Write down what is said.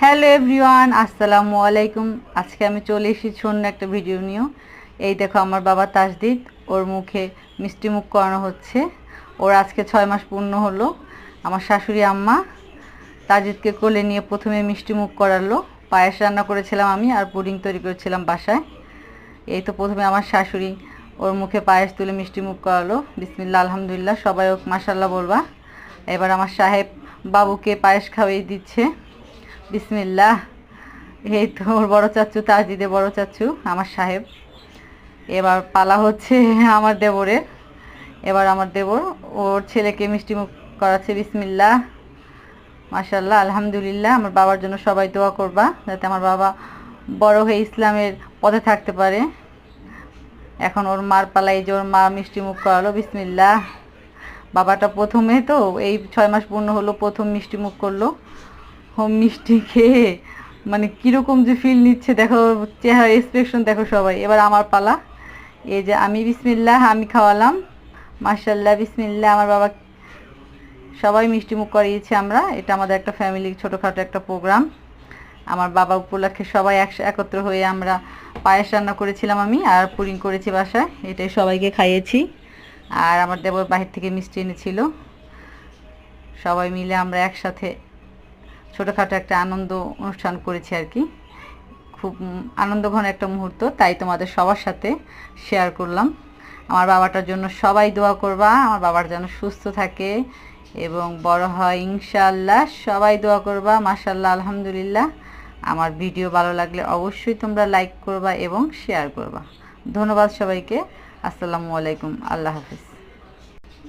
Hello everyone, আসসালামু আলাইকুম। আজকে আমি চলে এসেছি অন্য একটা ভিডিও নিয়ে। এই দেখো আমার বাবা তাজদিদ, ওর মুখে মিষ্টি মুখ করানো হচ্ছে। ওর আজকে 6 মাস পূর্ণ হলো। আমার শাশুড়ি আম্মা তাজদিদকে কোলে নিয়ে প্রথমে মিষ্টি মুখ করালো। পায়েস রান্না করেছিলাম আমি, আর পুডিং তৈরি করেছিলাম বাসায়। এই তো প্রথমে আমার শাশুড়ি ওর মুখে পায়েস তুলে মিষ্টি মুখ করালো। বিসমিল্লাহ, আলহামদুলিল্লাহ, সবাই ও মাশাল্লাহ বলবা। এবার আমার সাহেব বাবুকে পায়েস খাওয়াই দিচ্ছে। বিসমিল্লাহ। এই তো ওর বড় চাচু, তাজদিদের বড় চাচু আমার সাহেব। এবার পালা হচ্ছে আমার দেবরের। এবার আমার দেবর ওর ছেলেকে মিষ্টি মুখ করাচ্ছে। বিসমিল্লাহ, মাশাল্লাহ, আলহামদুলিল্লাহ। আমার বাবার জন্য সবাই দোয়া করবা, যাতে আমার বাবা বড় হয়ে ইসলামের পথে থাকতে পারে। এখন ওর মার পালা, এই যে ওর মা মিষ্টি মুখ করালো। বিসমিল্লাহ। বাবাটা প্রথমে তো এই 6 মাস পূর্ণ হলো, প্রথম মিষ্টি মুখ করলো। হোম মিষ্টি খেয়ে মানে কীরকম যে ফিল নিচ্ছে দেখো, চেহারা এক্সপ্রেশন দেখো সবাই। এবার আমার পালা। এই যে আমি বিসমিল্লাহ, আমি খাওয়ালাম। মাশাল্লাহ, বিসমিল্লাহ। আমার বাবা সবাই মিষ্টি মুখ করিয়েছি আমরা। এটা আমাদের একটা ফ্যামিলি ছোটোখাটো একটা প্রোগ্রাম। আমার বাবা উপলক্ষে সবাই একত্র হয়ে আমরা পায়েস রান্না করেছিলাম আমি, আর পুডিং করেছি বাসায়। এটাই সবাইকে খাইয়েছি। আর আমার দেবর বাহির থেকে মিষ্টি এনেছিল। সবাই মিলে আমরা একসাথে ছোটোখাটো একটা আনন্দ অনুষ্ঠান করেছি আর কি। খুব আনন্দঘন একটা মুহূর্ত, তাই তোমাদের সবার সাথে শেয়ার করলাম। আমার বাবাটার জন্য সবাই দোয়া করবা, আমার বাবার যেন সুস্থ থাকে এবং বড় হয় ইনশাআল্লাহ। সবাই দোয়া করবা। মাশাআল্লাহ, আলহামদুলিল্লাহ। আমার ভিডিও ভালো লাগলে অবশ্যই তোমরা লাইক করবা এবং শেয়ার করবা। ধন্যবাদ সবাইকে। আসসালামু আলাইকুম, আল্লাহ হাফিজ।